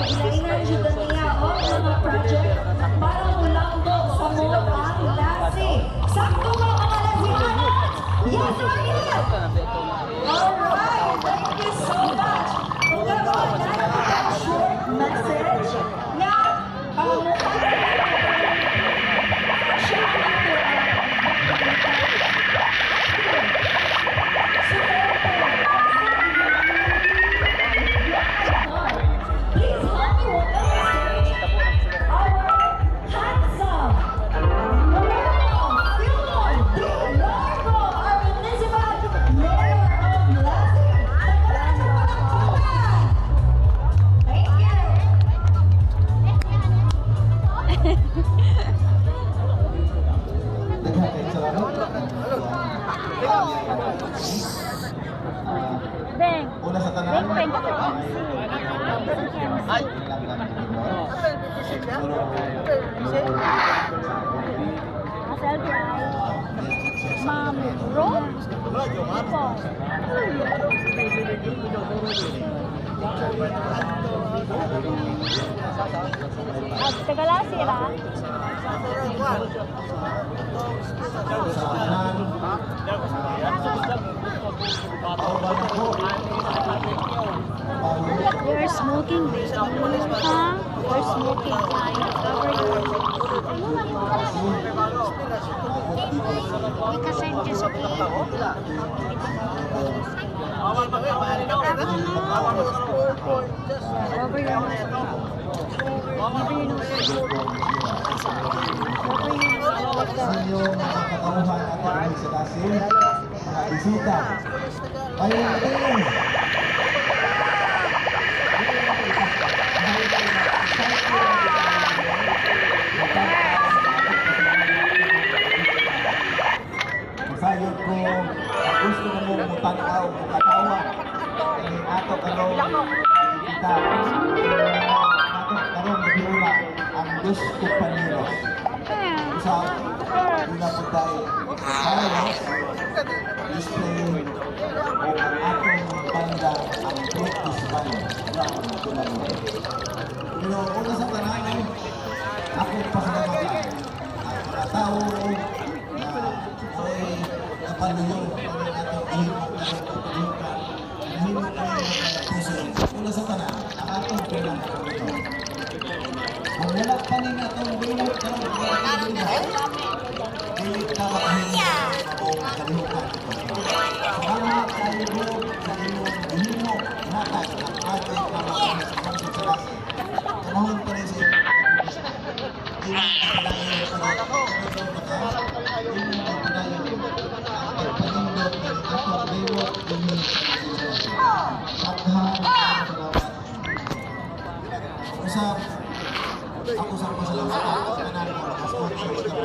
Ilainan jud niya o mga project para mulanggo sa mo ang lasi. Sakto ba mga lasihanan? Yes, Ramil! Alright, thank you so much. Kung gano'n na ang short message na Una sa tanan. Ay. Ma'am Ro? Tagala sira. You're smoking, baby. Huh? You're smoking. Because I'm just okay. Over your nose. Sa inyong mga katauhan at mga sa kasin, mga bisita. Ayun natin! Masayod ko, gusto ko mong mutanaw, mukatawa. Kaya ato karong kita. Ato karong nabiula ang Dos Compañeros. Sa una po tayo halos display o ang ating banda ang practice band ng tulad mo. Pero una sa tanan, ako pasalamatan ang mga tao na ay napaluyo ang ating ihimok na pagpapalikan nahimok na yung puso. Una sa tanan, ang ating pinagpapalikan. Ang wala pa rin itong bilik ng mga bilik na makahinga o kalihukan. Salamat tayo po sa inyong bihimok natag ang ating pamakas sa kalasi. Kanahon pa rin sa inyong usap ako sa pasalamat sa kanan ng